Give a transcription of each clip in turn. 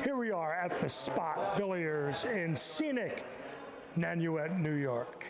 Here we are at the Spot Billiards in scenic Nanuet, New York.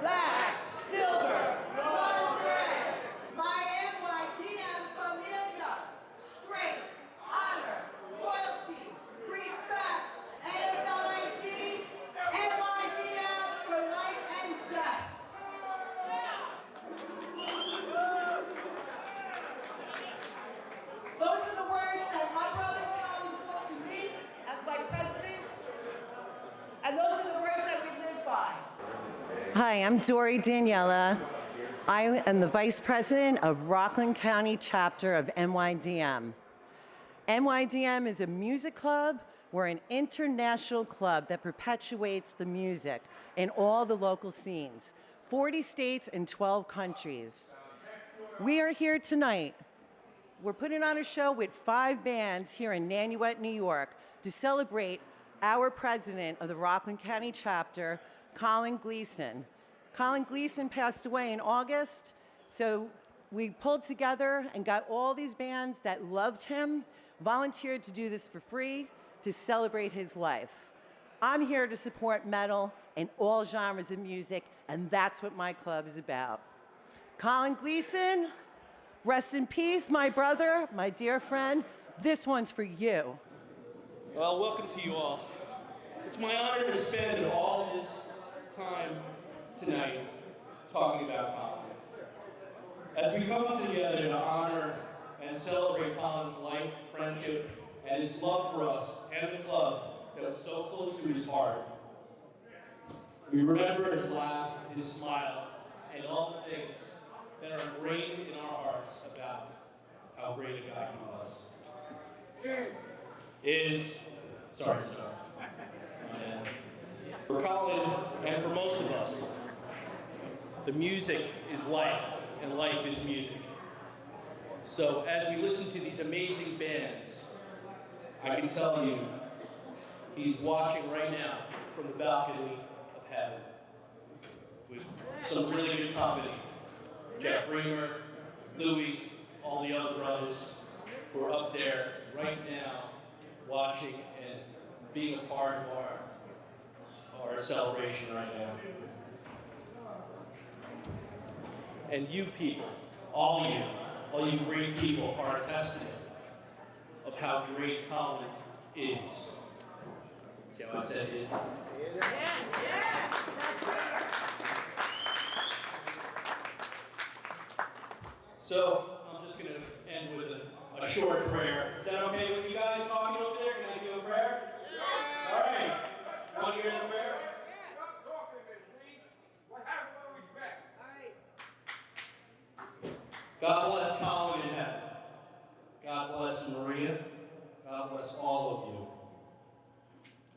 Black, silver, gold, red. My NYDM familia. Strength, honor, loyalty, respect. NYD, NYDM for life and death. Those are the words that my brother Collin taught to me as my president. And those are the words that we live by. Hi, I'm Dory Daniela. I am the Vice President of Rockland County Chapter of NYDM. NYDM is a music club. We're an international club that perpetuates the music in all the local scenes, 40 states and 12 countries. We are here tonight. We're putting on a show with 5 bands here in Nanuet, New York, to celebrate our president of the Rockland County Chapter, Collin Gleason. Collin Gleason passed away in August, so we pulled together and got all these bands that loved him, volunteered to do this for free, to celebrate his life. I'm here to support metal and all genres of music, and that's what my club is about. Collin Gleason, rest in peace, my brother, my dear friend. This one's for you. Well, welcome to you all. It's my honor to spend all this time tonight talking about Collin. As we come together to honor and celebrate Collin's life, friendship, and his love for us and the club that was so close to his heart, we remember his laugh, his smile, and all the things that are ingrained in our hearts about how great a guy he was. Sorry. For Collin, and for most of us, the music is life, and life is music. So as we listen to these amazing bands, I can tell you, he's watching right now from the balcony of heaven with some really good company. Jeff Rahmer, Louie, all the other brothers who are up there right now watching and being a part of our celebration right now. And you people, all you great people are a testament of how great Collin is. See how I said is? So I'm just going to end with a short prayer. Is that okay with you guys talking over there? Can I do a prayer? Yeah. All right. Want to hear the prayer? Stop talking, please. What happened when we respect? All right. God bless Collin in heaven. God bless Maria. God bless all of you.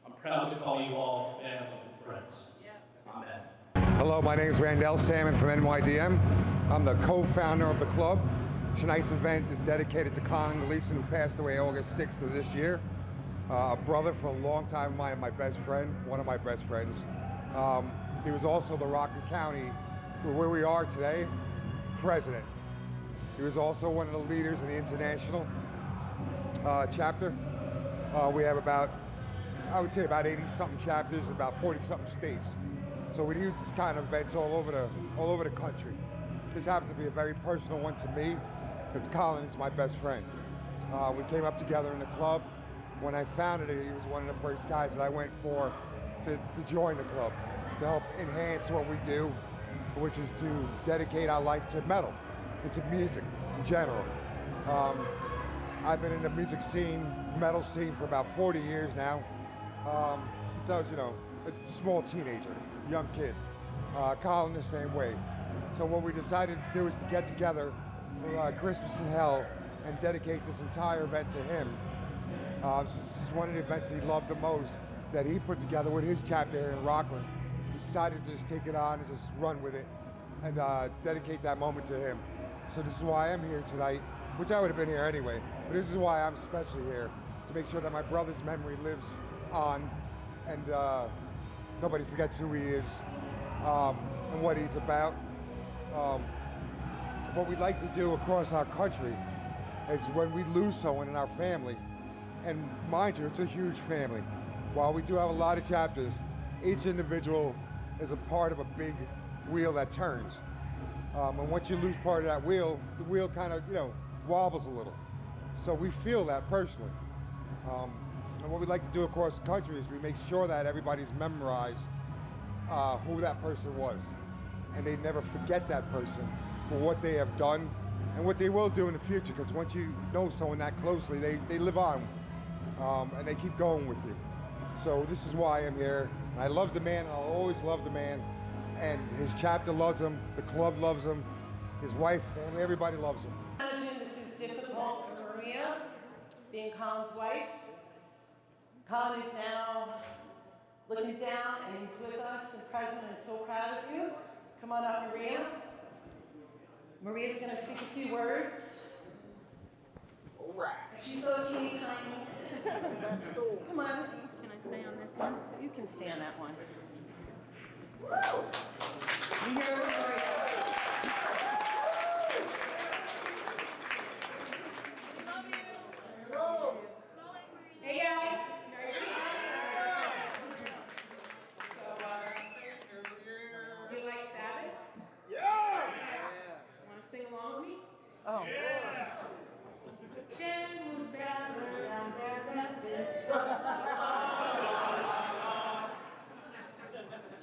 I'm proud to call you all family and friends. Yes. Amen. Hello, my name is Randell, Salmon from NYDM. I'm the co-founder of the club. Tonight's event is dedicated to Collin Gleason, who passed away August 6th of this year. A brother for a long time of mine, my best friend, one of my best friends. He was also the Rockland County, where we are today, president. He was also one of the leaders in the international chapter. We have about, I would say about 80-something chapters, about 40-something states. So we do this kind of events all over the country. This happens to be a very personal one to me, because Collin is my best friend. We came up together in the club. When I founded it, he was one of the first guys that I went for to join the club, to help enhance what we do, which is to dedicate our life to metal and to music in general. I've been in the music scene, metal scene, for about 40 years now. since I was, a small teenager, young kid. Collin the same way. So what we decided to do is to get together for Christmas in Hell and dedicate this entire event to him. This is one of the events he loved the most that he put together with his chapter here in Rockland. We decided to just take it on and just run with it and dedicate that moment to him. So this is why I'm here tonight, which I would have been here anyway, but this is why I'm especially here, to make sure that my brother's memory lives on and nobody forgets who he is and what he's about. What we'd like to do across our country is when we lose someone in our family, and mind you, it's a huge family. While we do have a lot of chapters, each individual is a part of a big wheel that turns. And once you lose part of that wheel, the wheel kind of, wobbles a little. So we feel that personally. And what we'd like to do across the country is we make sure that everybody's memorized who that person was. And they never forget that person for what they have done and what they will do in the future, because once you know someone that closely, they live on and they keep going with you. So this is why I'm here. I love the man, and I'll always love the man. And his chapter loves him, the club loves him, his wife, family, everybody loves him. Imagine this is difficult for Maria, being Collin's wife. Collin is now looking down, and he's with us and present and so proud of you. Come on up, Maria. Maria's going to speak a few words. All right. She's so teeny tiny. Come on. Can I stay on this one? You can stay on that one. You hear Maria? Hey guys, Merry Christmas. So, you like Sabbath? Yeah! Want to sing along with me? Oh. Jen was gathered on their message.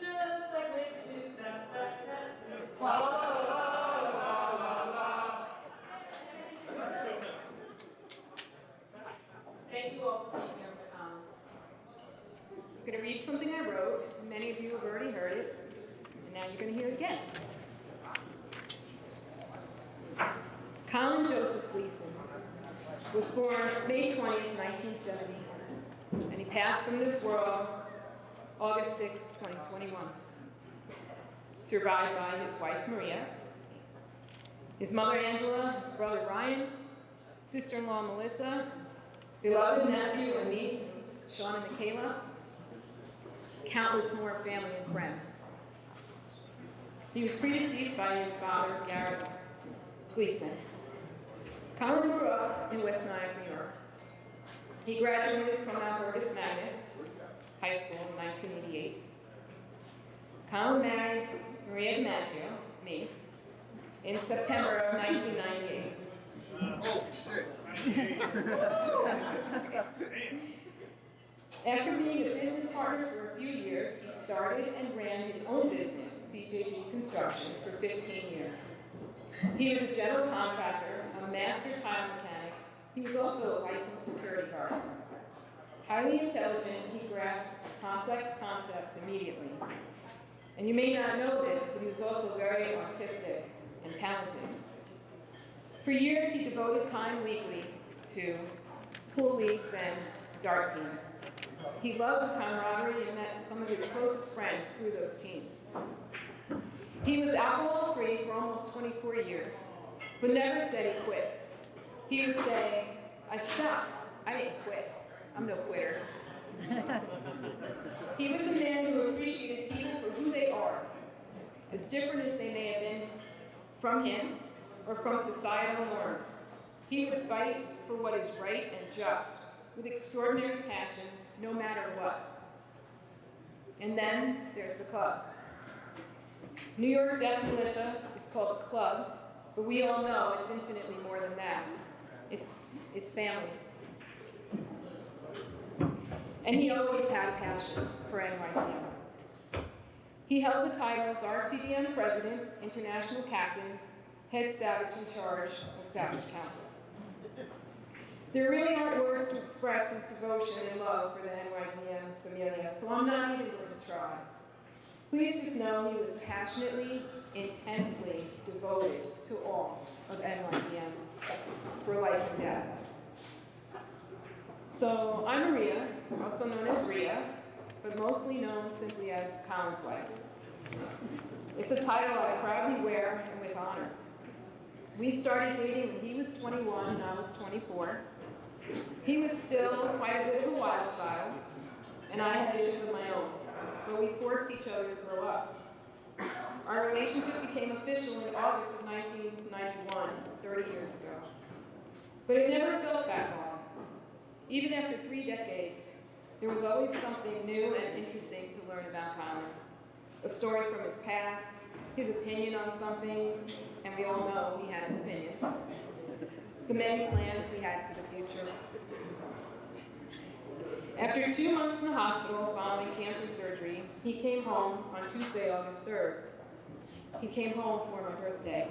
Just like witches at that message. Thank you all for being here. I'm going to read something I wrote. Many of you have already heard it, and now you're going to hear it again. Collin Joseph Gleason was born May 20th, 1970, and he passed from this world August 6th, 2021. Survived by his wife Maria, his mother Angela, his brother Ryan, sister-in-law Melissa, beloved nephew and niece Sean and Michaela, countless more family and friends. He was predeceased by his father, Garrett Gleason. Collin grew up in West Nyack, New York. He graduated from Albertus Magnus High School in 1988. Collin married Maria DiMaggio, me, in September of 1998. Oh, shit. After being a business partner for a few years, he started and ran his own business, CJG Construction, for 15 years. He was a general contractor, a master tile mechanic. He was also a licensed security guard. Highly intelligent, he grasped complex concepts immediately. And you may not know this, but he was also very artistic and talented. For years, he devoted time weekly to pool leagues and dart team. He loved the camaraderie and met some of his closest friends through those teams. He was alcohol-free for almost 24 years, but never said he quit. He would say, "I stopped. I didn't quit. I'm no quitter." He was a man who appreciated people for who they are, as different as they may have been from him or from societal norms. He would fight for what is right and just with extraordinary passion, no matter what. And then there's the club. New York Death Militia is called a club, but we all know it's infinitely more than that. It's family. And he always had a passion for NYDM. He held the titles RCDM President, International Captain, Head Savage in Charge of Savage Council. There really aren't words to express his devotion and love for the NYDM familia, so I'm not even going to try. Please just know he was passionately, intensely devoted to all of NYDM for life and death. So I'm Maria, also known as Rhea, but mostly known simply as Collin's wife. It's a title I proudly wear and with honor. We started dating when he was 21 and I was 24. He was still quite a bit of a wild child, and I had issues of my own, but we forced each other to grow up. Our relationship became official in August of 1991, 30 years ago. But it never felt that long. Even after 3 decades, there was always something new and interesting to learn about Collin. A story from his past, his opinion on something, and we all know he had his opinions. The many plans he had for the future. After 2 months in the hospital following cancer surgery, he came home on Tuesday, August 3rd. He came home for my birthday.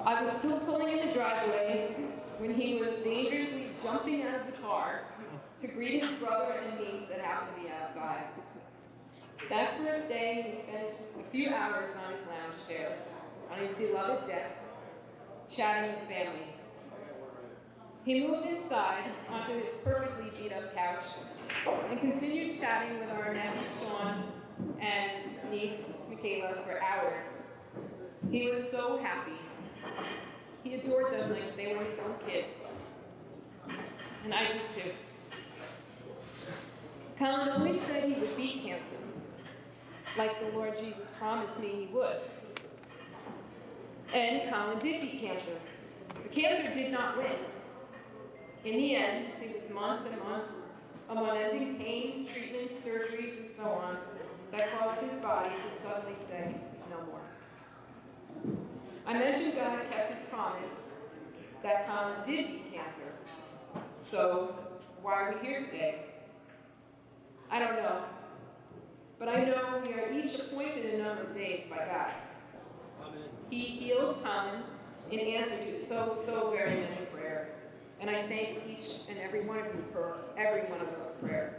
I was still pulling in the driveway when he was dangerously jumping out of the car to greet his brother and niece that happened to be outside. That first day, he spent a few hours on his lounge chair, on his beloved deck, chatting with family. He moved inside onto his perfectly beat-up couch and continued chatting with our nephew Sean and niece Michaela for hours. He was so happy. He adored them like they were his own kids. And I did too. Collin always said he would beat cancer, like the Lord Jesus promised me he would. And Collin did beat cancer. The cancer did not win. In the end, it was months and months of unending pain, treatments, surgeries, and so on that caused his body to suddenly say, no more. I mentioned God kept his promise that Collin did beat cancer. So why are we here today? I don't know. But I know we are each appointed a number of days by God. Amen. He healed Collin in answer to so very many prayers. And I thank each and every one of you for every one of those prayers.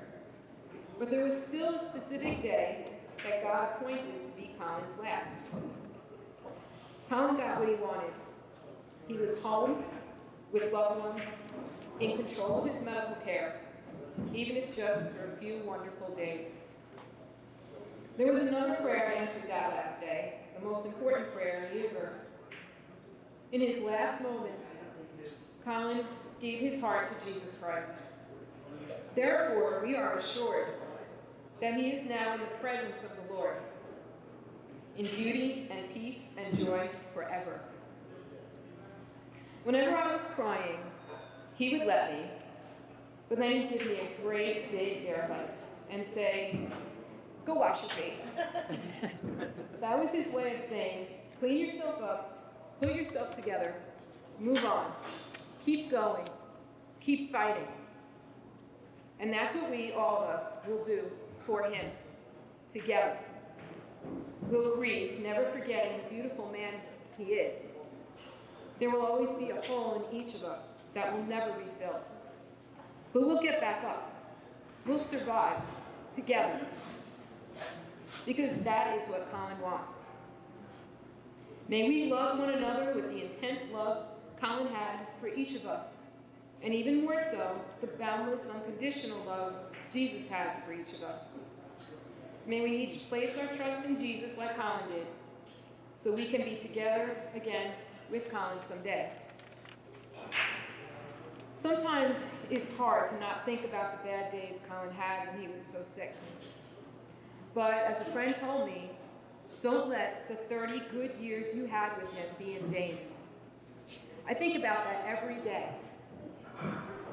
But there was still a specific day that God appointed to be Collin's last. Collin got what he wanted. He was home with loved ones, in control of his medical care, even if just for a few wonderful days. There was another prayer answered that last day, the most important prayer in the universe. In his last moments, Collin gave his heart to Jesus Christ. Therefore, we are assured that he is now in the presence of the Lord, in beauty and peace and joy forever. Whenever I was crying, he would let me, but then he'd give me a great big air hug and say, go wash your face. That was his way of saying, clean yourself up, put yourself together, move on, keep going, keep fighting. And that's what we, all of us, will do for him, together. We'll grieve, never forgetting the beautiful man he is. There will always be a hole in each of us that will never be filled. But we'll get back up. We'll survive together. Because that is what Collin wants. May we love one another with the intense love Collin had for each of us, and even more so, the boundless, unconditional love Jesus has for each of us. May we each place our trust in Jesus like Collin did, so we can be together again with Collin someday. Sometimes it's hard to not think about the bad days Collin had when he was so sick. But as a friend told me, don't let the 30 good years you had with him be in vain. I think about that every day.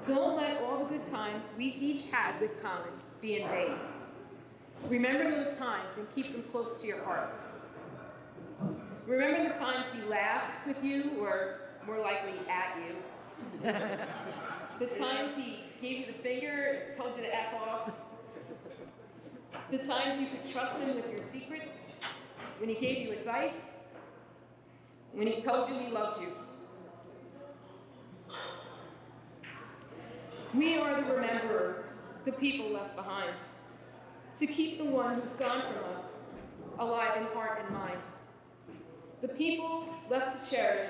Don't let all the good times we each had with Collin be in vain. Remember those times and keep them close to your heart. Remember the times he laughed with you, or more likely at you. The times he gave you the finger and told you to F off. The times you could trust him with your secrets, when he gave you advice, when he told you he loved you. We are the rememberers, the people left behind, to keep the one who's gone from us alive in heart and mind. The people left to cherish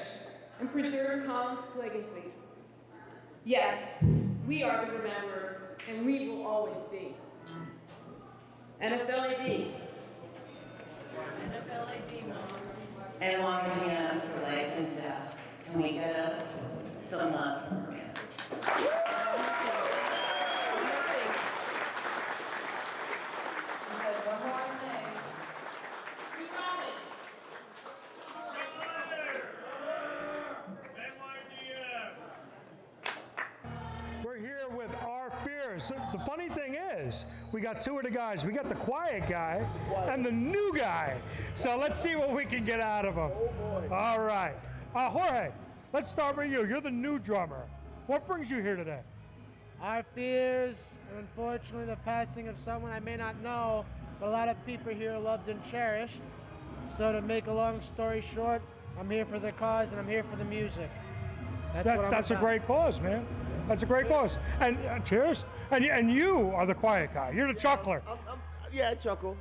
and preserve Collin's legacy. Yes, we are the rememberers, and we will always be. NFLAD. NFLAD, Mom. NYDM for life and death. Can we get some love? We're here with our fears. The funny thing is, we got two of the guys. We got the quiet guy and the new guy. So let's see what we can get out of them. Oh boy. All right. Jorge, let's start with you. You're the new drummer. What brings you here today? Our fears, and unfortunately the passing of someone I may not know, but a lot of people here loved and cherished. So to make a long story short, I'm here for the cause and I'm here for the music. That's a great cause, man. That's a great cause. And cheers. And you are the quiet guy. You're the chuckler. Yeah, I chuckle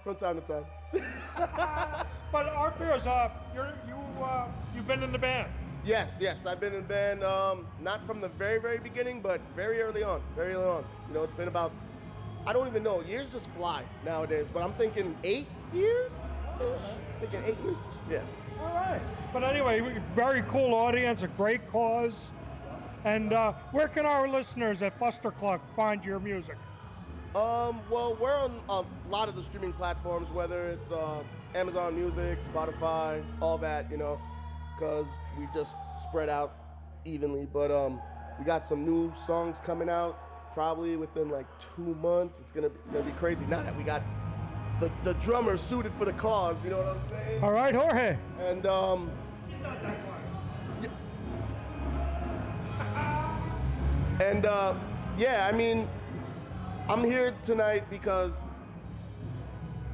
from time to time. But our fears, you've been in the band. Yes, I've been in the band, not from the very, very beginning, but very early on. You know, it's been about, I don't even know, years just fly nowadays, but I'm thinking 8 years? Thinking 8 years? Yeah. All right. But anyway, very cool audience, a great cause. And where can our listeners at Fustercluck find your music? Well, we're on a lot of the streaming platforms, whether it's Amazon Music, Spotify, all that, you know, because we just spread out evenly. But we got some new songs coming out probably within like 2 months. It's gonna be crazy. Now that we got the drummer suited for the cause, you know what I'm saying? All right, Jorge. And He's not that quiet. And yeah, I mean, I'm here tonight because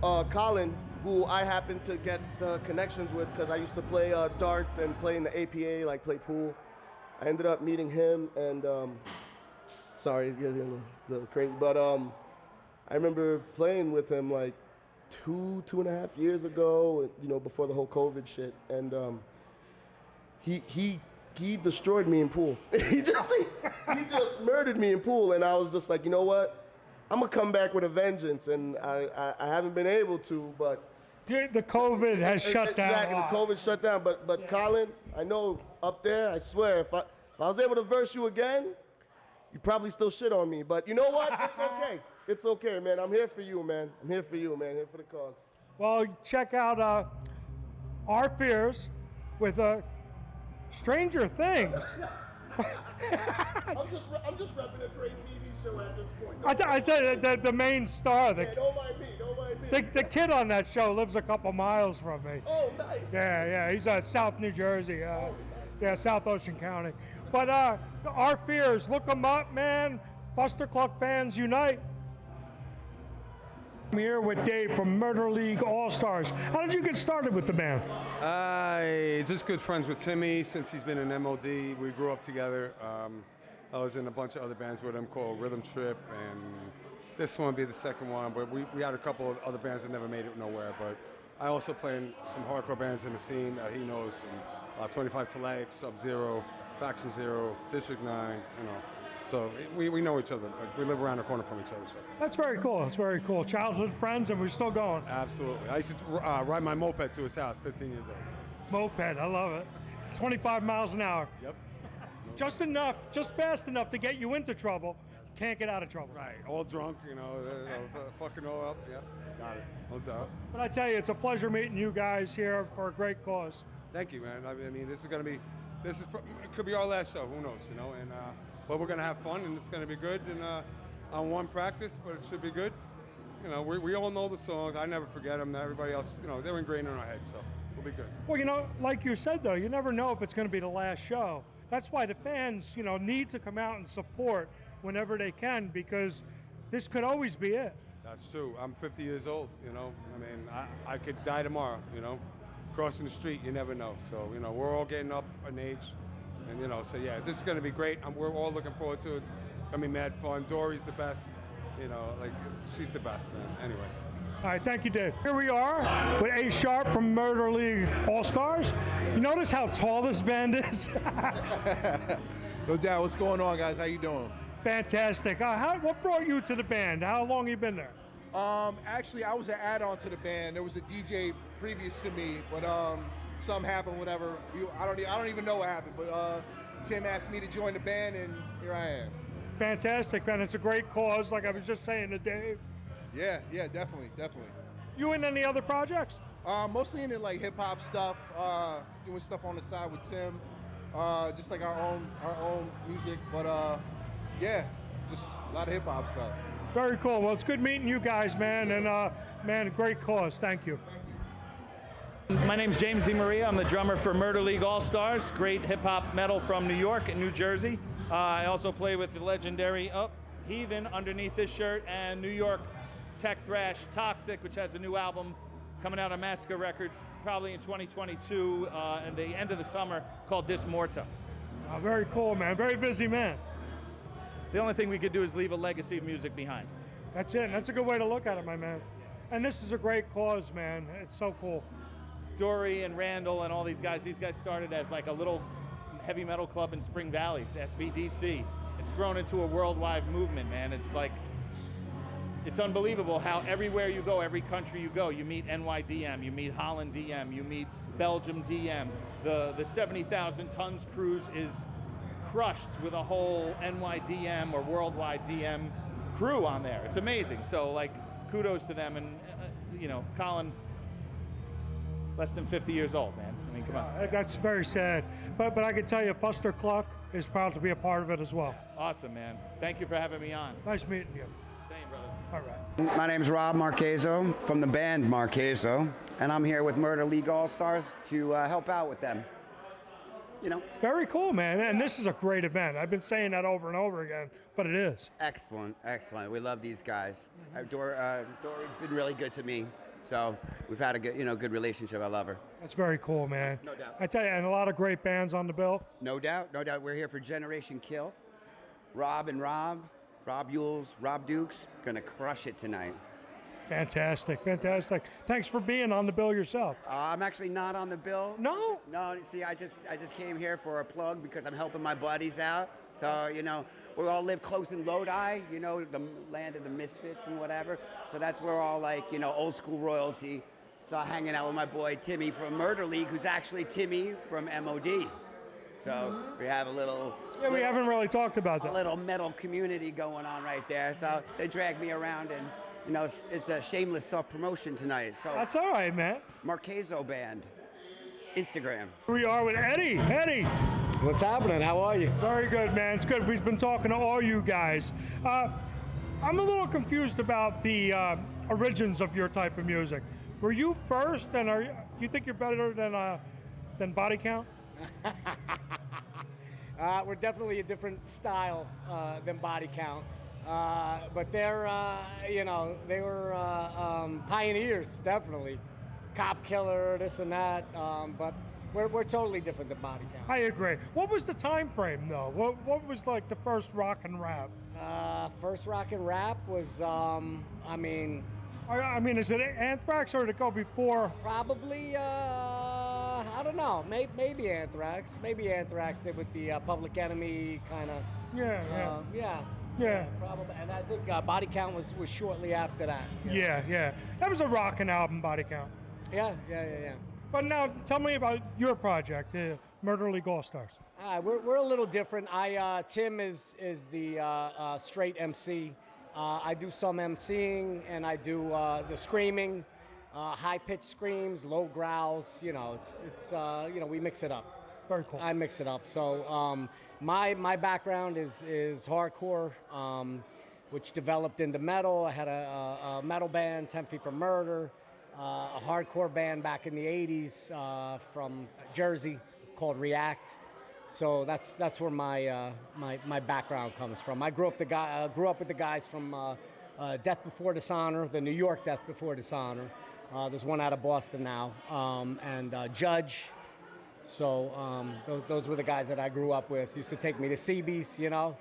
Collin, who I happen to get the connections with because I used to play darts and play in the APA, like play pool. I ended up meeting him and, sorry, it's getting a little crazy, but I remember playing with him like two and a half years ago, you know, before the whole COVID shit. And he destroyed me in pool. he just murdered me in pool, and I was just like, you know what? I'm gonna come back with a vengeance, and I haven't been able to, but the COVID has shut down. Exactly, the COVID shut down. But yeah. Collin, I know up there, I swear, if I was able to verse you again, you probably still shit on me. But you know what? It's okay. It's okay, man. I'm here for you, man. I'm here for you, man. Here for the cause. Well, check out Our Fears with Stranger Things. I'm just repping a great TV show at this point. I tell you, the main star, don't mind me. the kid on that show lives a couple miles from me. Oh, nice. Yeah, he's South New Jersey. Yeah, South Ocean County. But Our Fears, look them up, man. Fustercluck fans unite. I'm here with Dave from Murder League All-Stars. How did you get started with the band? Just good friends with Timmy since he's been in MOD. We grew up together. I was in a bunch of other bands with him called Rhythm Trip, and this one will be the second one. But we had a couple of other bands that never made it nowhere. But I also play in some hardcore bands in the scene. He knows 25 to Life, Sub-Zero, Faction Zero, District 9, you know. So we know each other. We live around the corner from each other. So. That's very cool. That's very cool. Childhood friends, and we're still going. Absolutely. I used to ride my moped to his house, 15 years old. Moped, I love it. 25 miles an hour. Yep. Just fast enough to get you into trouble. Can't get out of trouble. Right. All drunk, you know, fucking all up. Yep. Got it. No doubt. But I tell you, it's a pleasure meeting you guys here for a great cause. Thank you, man. I mean, it could be our last show. Who knows, you know? And but we're gonna have fun, and it's gonna be good. And on one practice, but it should be good. You know, we all know the songs. I never forget them. Everybody else, you know, they're ingrained in our heads, so we'll be good. Well, you know, like you said, though, you never know if it's going to be the last show. That's why the fans, you know, need to come out and support whenever they can, because this could always be it. That's true. I'm 50 years old, you know. I mean, I could die tomorrow, you know. Crossing the street, you never know. So, you know, we're all getting up in age, And so yeah, this is going to be great. We're all looking forward to it. It's going to be mad fun. Dory's the best. She's the best, man. Anyway. All right, thank you, Dave. Here we are with A Sharp from Murder League All-Stars. You notice how tall this band is? No doubt. What's going on, guys? How you doing? Fantastic. What brought you to the band? How long have you been there? Actually, I was an add-on to the band. There was a DJ previous to me, but something happened. Whatever. I don't even know what happened. But Tim asked me to join the band, and here I am. Fantastic, man. It's a great cause, like I was just saying to Dave. Yeah, definitely. You in any other projects? Mostly into like hip hop stuff, doing stuff on the side with Tim, just like our own music. But yeah, just a lot of hip hop stuff. Very cool. Well, it's good meeting you guys, man. And man, great cause. Thank you. My name's James DeMaria. I'm the drummer for Murder League All-Stars, great hip-hop metal from New York and New Jersey. I also play with the legendary Heathen underneath this shirt, and New York tech thrash Toxic, which has a new album coming out on Massacre Records probably in 2022 and the end of the summer, called Dismorta. Very cool, man. Very busy man. The only thing we could do is leave a legacy of music behind. That's it. That's a good way to look at it, my man. And this is a great cause, man. It's so cool. Dory and Randell and all these guys started as like a little heavy metal club in Spring Valley, SVDC. It's grown into a worldwide movement, man. It's unbelievable how everywhere you go, every country you go, you meet NYDM, you meet Holland DM, you meet Belgium DM. The 70,000 tons cruise is crushed with a whole NYDM or worldwide DM crew on there. It's amazing. So like, kudos to them. And Collin, less than 50 years old, man. I mean, come on. That's very sad. But I can tell you, Fustercluck is proud to be a part of it as well. Awesome, man. Thank you for having me on. Nice meeting you. Same, brother. All right. My name's Rob Marchezo from the band Marchezo, and I'm here with Murder League All-Stars to help out with them. Very cool, man. And this is a great event. I've been saying that over and over again, but it is. Excellent. We love these guys. Dory's been really good to me. So we've had a good relationship. I love her. That's very cool, man. No doubt. I tell you, and a lot of great bands on the bill. No doubt. We're here for Generation Kill. Rob Yules, Rob Dukes, gonna crush it tonight. Fantastic. Thanks for being on the bill yourself. I'm actually not on the bill. No? No, see, I just came here for a plug because I'm helping my buddies out. So, we all live close in Lodi, the land of the misfits and whatever. So that's where all old school royalty. So I'm hanging out with my boy Timmy from Murder League, who's actually Timmy from MOD. So we have a little... Yeah, we haven't really talked about that. A little metal community going on right there. So they drag me around and, it's a shameless self-promotion tonight. So that's all right, man. Marchezo Band, Instagram. We are with Eddie. Eddie. What's happening? How are you? Very good, man. It's good. We've been talking to all you guys. I'm a little confused about the origins of your type of music. Were you first, and you think you're better than Body Count? We're definitely a different style than Body Count, but they're they were pioneers, definitely. Cop Killer, this and that, but we're totally different than Body Count. I agree. What was the time frame though? What was like the first rock and rap? First rock and rap was I mean, is it Anthrax or did it go before? Probably, I don't know. Maybe Anthrax. Maybe Anthrax did with the Public Enemy kind of. Yeah. Probably. And I think Body Count was shortly after that. Yeah. That was a rockin' album, Body Count. Yeah. But now, tell me about your project, the Murder League All-Stars. We're a little different. Tim is the straight MC. I do some MCing, and I do the screaming, high-pitched screams, low growls. It's we mix it up. Very cool. I mix it up. So my background is hardcore, which developed into metal. I had a metal band, 10 Feet from Murder, a hardcore band back in the 80s from Jersey called React. So that's where my background comes from. I grew up with the guys from Death Before Dishonor, the New York Death Before Dishonor. There's one out of Boston now, and Judge, So those were the guys that I grew up with. Used to take me to CB's, you know,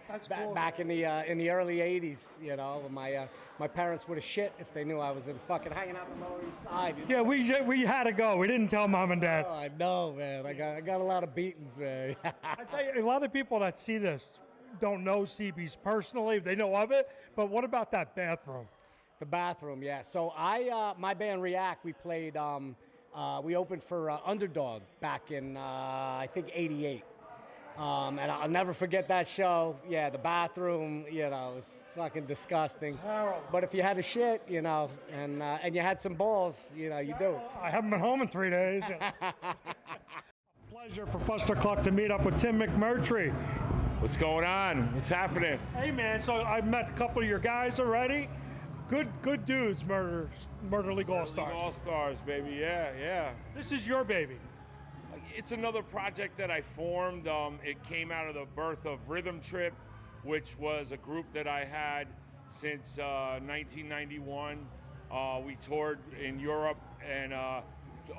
back in the early '80s. You know, my parents would have shit if they knew I was fucking hanging out the Lower East Side. You know? Yeah, we had to go. We didn't tell mom and dad. Oh, I know, man. I got a lot of beatings, man. I tell you, a lot of people that see this don't know CB's personally. They know of it, but what about that bathroom? The bathroom, yeah. So my band React, we played. We opened for Underdog back in I think '88, and I'll never forget that show. Yeah, the bathroom, you know, was fucking disgusting. Terrible. But if you had a shit, you know, and you had some balls, you know, you do. I haven't been home in 3 days. Pleasure for Fustercluck to meet up with Tim McMurtry. What's going on? What's happening? Hey man, so I've met a couple of your guys already. Good dudes, Murder League All-Stars. All-Stars, baby, yeah. This is your baby. It's another project that I formed. It came out of the birth of Rhythm Trip, which was a group that I had since 1991. We toured in Europe and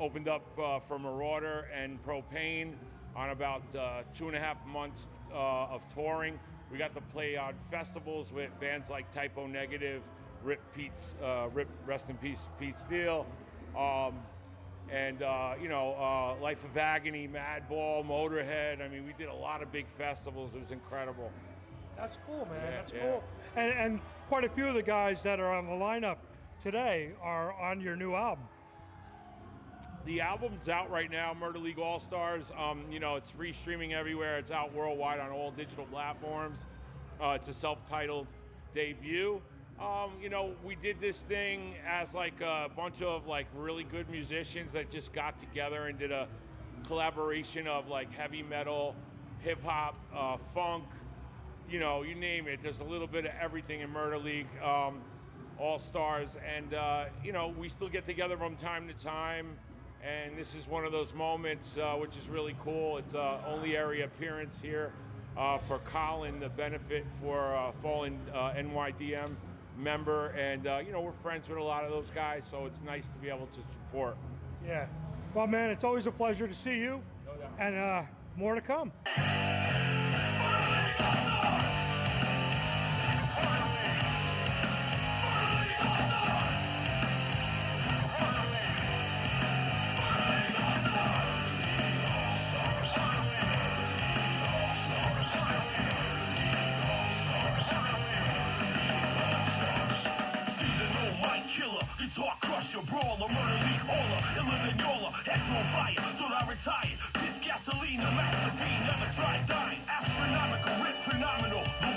opened up for Marauder and Propane on about 2.5 months of touring. We got to play on festivals with bands like Typo Negative, rest in peace, Pete Steele, and Life of Agony, Madball, Motorhead. I mean, we did a lot of big festivals. It was incredible. That's cool, man. That's cool. And quite a few of the guys that are on the lineup today are on your new album. The album's out right now, Murder League All-Stars. It's free streaming everywhere. It's out worldwide on all digital platforms. It's a self-titled debut. We did this thing as like a bunch of like really good musicians that just got together and did a collaboration of like heavy metal, hip hop, funk, you name it. There's a little bit of everything in Murder League All-Stars. And, we still get together from time to time. And this is one of those moments which is really cool. It's only area appearance here for Collin, the benefit for fallen NYDM member, and we're friends with a lot of those guys, so it's nice to be able to support. Yeah. Well, man, it's always a pleasure to see you, and more to come. Guitar crusher, brawler, Murder League hauler, living yola, heads on fire, thought I retired. Piss gasoline, a master fiend, never tried dying. Astronomical, rip phenomenal, the